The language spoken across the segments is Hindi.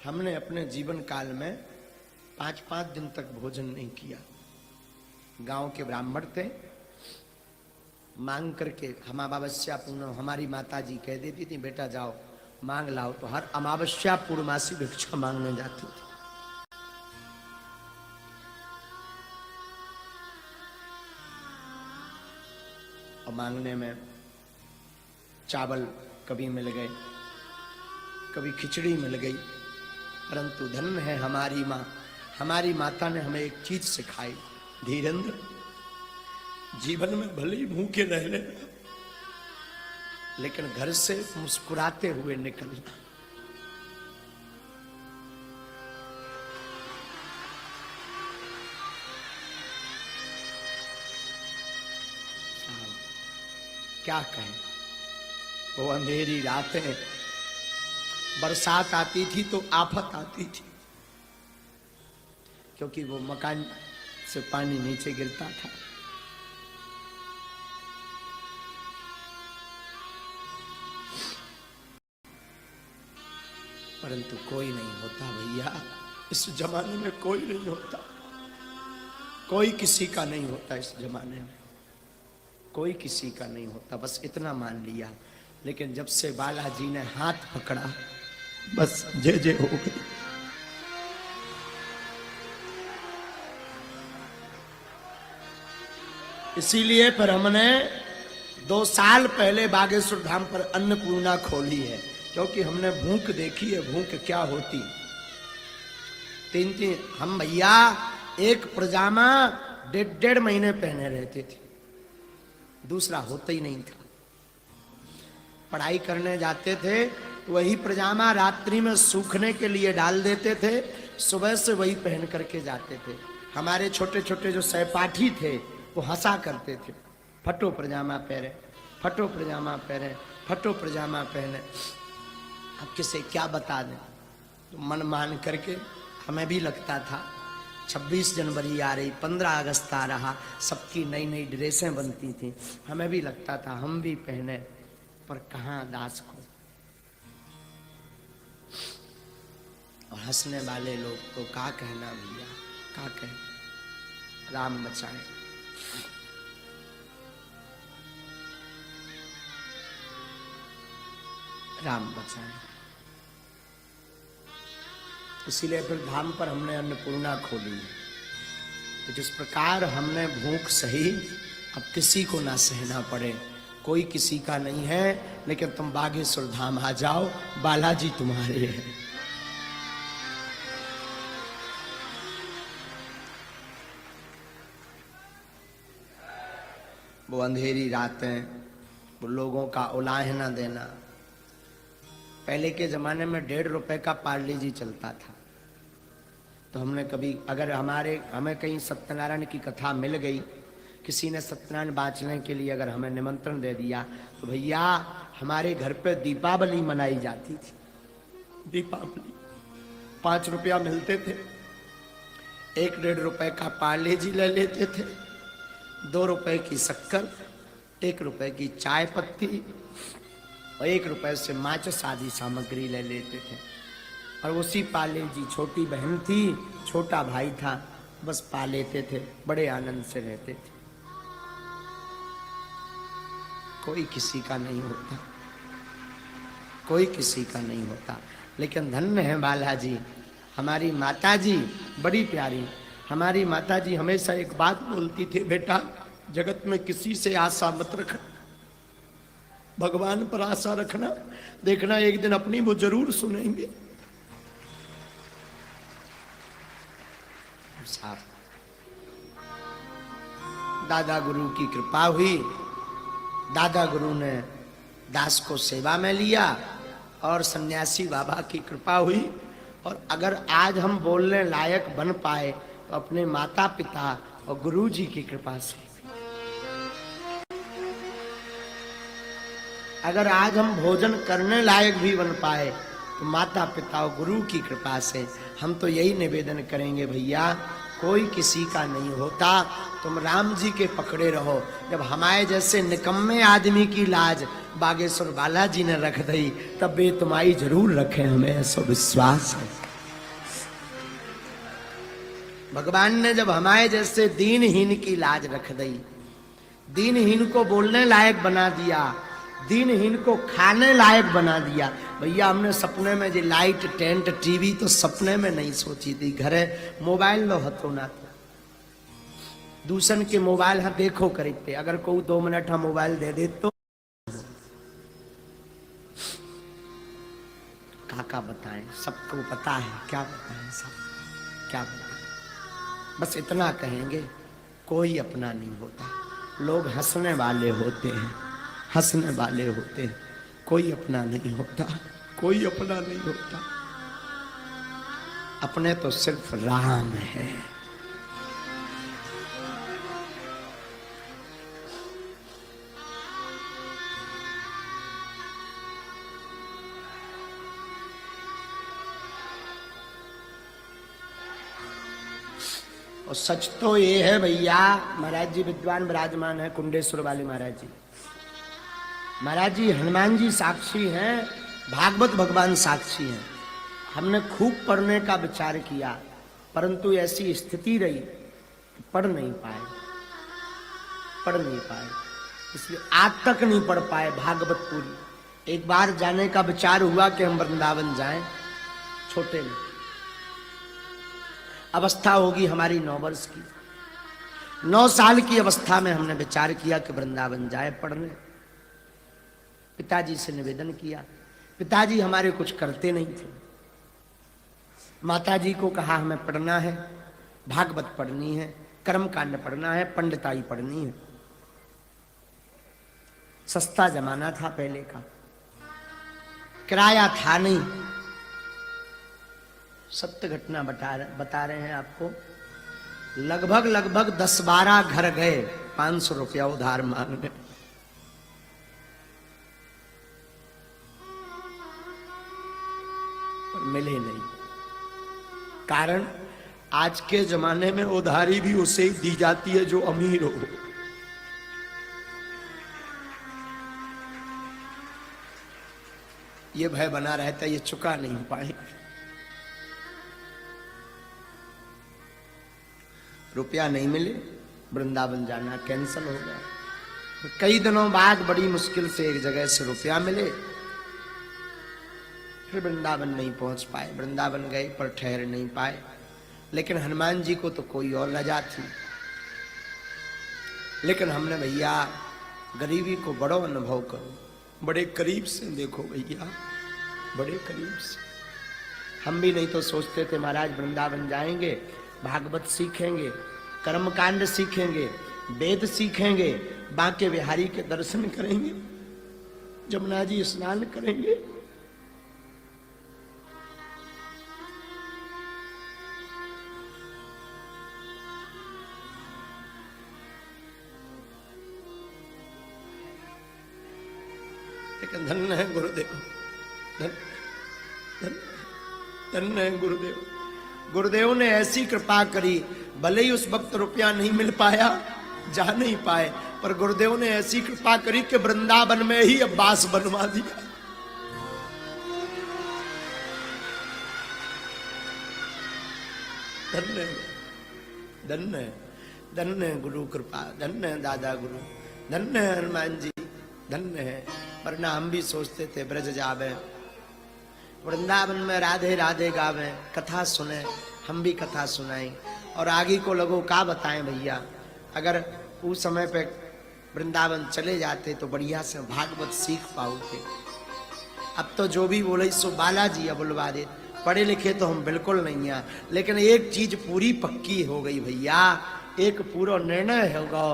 हमने अपने जीवन काल में 5-5 दिन तक भोजन नहीं किया। गांव के ब्राह्मण थे, मांग करके हम अमावस्या पूर्ण, हमारी माता जी कह देती थी बेटा जाओ मांग लाओ, तो हर अमावस्या पूर्णमासी भिक्षा मांगने जाती थी। और मांगने में चावल कभी मिल गए, कभी खिचड़ी मिल गई, परंतु धन्य है हमारी माँ, हमारी माता ने हमें एक चीज सिखाई, धीरेन्द्र जीवन में भले ही भूखे रह लेना, लेकिन घर से मुस्कुराते हुए निकलना। क्या कहें, वो अंधेरी रातें, बरसात आती थी तो आफत आती थी, क्योंकि वो मकान से पानी नीचे गिरता था। परंतु कोई नहीं होता भैया, इस जमाने में कोई नहीं होता, कोई किसी का नहीं होता, इस जमाने में कोई किसी का नहीं होता। बस इतना मान लिया, लेकिन जब से बालाजी ने हाथ पकड़ा बस जय जय हो गई। इसीलिए पर हमने 2 साल पहले बागेश्वर धाम पर अन्नपूर्णा खोली है, क्योंकि हमने भूख देखी है, भूख क्या होती। 3 हम भैया एक पजामा 1.5 महीने पहने रहते थे, दूसरा होता ही नहीं था। पढ़ाई करने जाते थे, वही पजामा रात्रि में सूखने के लिए डाल देते थे, सुबह से वही पहन करके जाते थे। हमारे छोटे छोटे जो सहपाठी थे वो हंसा करते थे, फटो पजामा पहने, फटो पजामा पहने, फटो पजामा पहने। अब किसे क्या बता दें, तो मन मान करके हमें भी लगता था 26 जनवरी आ रही, 15 अगस्त आ रहा, सबकी नई नई ड्रेसें बनती थी, हमें भी लगता था हम भी पहने, पर कहाँ दास को। और हंसने वाले लोग को क्या कहना भैया, क्या कहें, राम बचाए। राम बचाए। इसीलिए फिर धाम पर हमने अन्नपूर्णा खोली। तो जिस प्रकार हमने भूख सही, अब किसी को ना सहना पड़े, कोई किसी का नहीं है, लेकिन तुम बागेश्वर धाम आ जाओ, बालाजी तुम्हारे हैं। वो अंधेरी रातें, वो लोगों का उलाहना देना। पहले के जमाने में 1.5 रुपए का पार्ले जी चलता था, तो हमने कभी अगर हमें कहीं सत्यनारायण की कथा मिल गई, किसी ने सत्यनारायण बांचने के लिए अगर हमें निमंत्रण दे दिया, तो भैया हमारे घर पे दीपावली मनाई जाती थी। दीपावली 5 रुपया मिलते थे, 1-1.5 रुपए का पार्ले जी ले लेते थे, 2 रुपए की शक्कर, 1 रुपए की चाय पत्ती और 1 रुपए से माचिस आदि सामग्री ले लेते थे। और उसी पाले जी, छोटी बहन थी, छोटा भाई था, बस पा लेते थे, बड़े आनंद से रहते थे। कोई किसी का नहीं होता, कोई किसी का नहीं होता, लेकिन धन्य है बालाजी, हमारी माता जी बड़ी प्यारी। हमारी माता जी हमेशा एक बात बोलती थी, बेटा जगत में किसी से आशा मत रखना, भगवान पर आशा रखना, देखना एक दिन अपनी वो जरूर सुनेंगे। दादा गुरु की कृपा हुई, दादा गुरु ने दास को सेवा में लिया, और सन्यासी बाबा की कृपा हुई। और अगर आज हम बोलने लायक बन पाए तो अपने माता पिता और गुरु जी की कृपा से। अगर आज हम भोजन करने लायक भी बन पाए तो माता पिता और गुरु की कृपा से। हम तो यही निवेदन करेंगे भैया, कोई किसी का नहीं होता, तुम राम जी के पकड़े रहो। जब हमारे जैसे निकम्मे आदमी की लाज बागेश्वर बालाजी ने रख दी, तब वे तुम्हारी जरूर रखे, हमें ऐसा विश्वास है। भगवान ने जब हमारे जैसे दीनहीन की लाज रख दी, दीनहीन को बोलने लायक बना दिया, दीनहीन को खाने लायक बना दिया। भैया हमने सपने में जो लाइट टेंट टीवी तो सपने में नहीं सोची थी। घरे मोबाइल लो हतो ना था, दूसरन के मोबाइल हाँ देखो करते, अगर कोई 2 मिनट हाँ मोबाइल दे दे तो काका बताएं, सबको पता है, क्या बताएं, सब क्या बताएं। बस इतना कहेंगे, कोई अपना नहीं होता, लोग हंसने वाले होते हैं, हंसने वाले होते हैं, कोई अपना नहीं होता, कोई अपना नहीं होता। अपने तो सिर्फ राम है। और सच तो ये है भैया, महाराज जी विद्वान विराजमान है कुंडेश्वर वाले महाराज जी। महाराज जी हनुमान जी साक्षी हैं, भागवत भगवान साक्षी हैं। हमने खूब पढ़ने का विचार किया, परंतु ऐसी स्थिति रही पढ़ नहीं पाए, पढ़ नहीं पाए, इसलिए आज तक नहीं पढ़ पाए भागवत पूरी। एक बार जाने का विचार हुआ कि हम वृंदावन जाएं, छोटे में अवस्था होगी हमारी 9 वर्ष की, 9 साल की अवस्था में हमने विचार किया कि वृंदावन जाए पढ़ने। पिताजी से निवेदन किया, पिताजी हमारे कुछ करते नहीं थे। माताजी को कहा हमें पढ़ना है, भागवत पढ़नी है, कर्मकांड पढ़ना है, पंडिताई पढ़नी है। सस्ता जमाना था पहले का, किराया था नहीं। सत्य घटना बता रहे हैं आपको। लगभग 10-12 घर गए 500 रुपया उधार मांगने। पर मिले नहीं। कारण आज के जमाने में उधारी भी उसे ही दी जाती है जो अमीर हो। ये भय बना रहता है ये चुका नहीं पाए। रुपया नहीं मिले, वृंदावन जाना कैंसिल हो गया। कई दिनों बाद बड़ी मुश्किल से एक जगह से रुपया मिले, फिर वृंदावन नहीं पहुंच पाए। वृंदावन गए पर ठहर नहीं पाए। लेकिन हनुमान जी को तो कोई और रजा थी। लेकिन हमने भैया गरीबी को बड़ो अनुभव करो, बड़े करीब से देखो भैया, बड़े करीब से। हम भी नहीं तो सोचते थे महाराज वृंदावन जाएंगे, भागवत सीखेंगे, कर्मकांड सीखेंगे, वेद सीखेंगे, बांके बिहारी के दर्शन करेंगे, जमुना जी स्नान करेंगे। लेकिन धन्य है गुरुदेव, धन्य है गुरुदेव। गुरुदेव ने ऐसी कृपा करी, भले ही उस वक्त रुपया नहीं मिल पाया, जा नहीं पाए, पर गुरुदेव ने ऐसी कृपा करी कि वृंदावन में ही अब्बास बनवा दिया। धन्य धन्य धन्य गुरु कृपा, धन्य दादा गुरु, धन्य हनुमान जी, धन्य है। वरना हम भी सोचते थे ब्रज जावे, वृंदावन में राधे राधे गावे, कथा सुने, हम भी कथा सुनाएं और आगे को लोगों का बताएं भैया। अगर उस समय पे वृंदावन चले जाते तो बढ़िया से भागवत सीख पाओगे। अब तो जो भी बोले सो बालाजी अब बुलवा दे। पढ़े लिखे तो हम बिल्कुल नहीं है, लेकिन एक चीज पूरी पक्की हो गई भैया, एक पूरा निर्णय होगा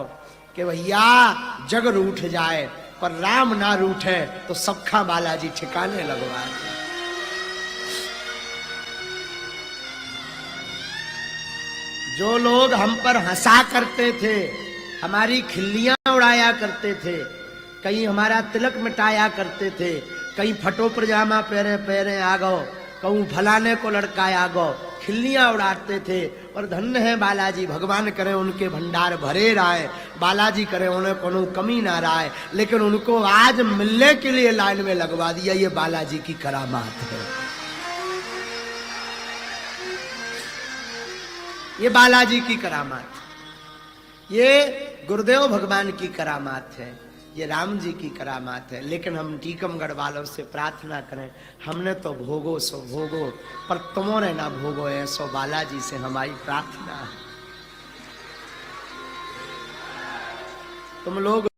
कि भैया जग रूठ जाए पर राम ना रूठे तो सबका बालाजी ठिकाने लगवा दे। जो लोग हम पर हंसा करते थे, हमारी खिल्लियां उड़ाया करते थे, कहीं हमारा तिलक मिटाया करते थे, कहीं फटो पजामा पहरे पहरे आ गो, कहूँ फलाने को लड़का आ गो, खिल्लियां उड़ाते थे। और धन्य है बालाजी, भगवान करे उनके भंडार भरे रहे, बालाजी करे उन्हें कोनो कमी ना रहे, लेकिन उनको आज मिलने के लिए लाइन में लगवा दिया। ये बालाजी की करामात है। ये बालाजी की करामात, ये गुरुदेव भगवान की करामात है, ये राम जी की करामात है। लेकिन हम टीकमगढ़ वालों से प्रार्थना करें, हमने तो भोगो सो भोगो, पर तुमों ने ना भोगो है, सो बालाजी से हमारी प्रार्थना है। तुम लोग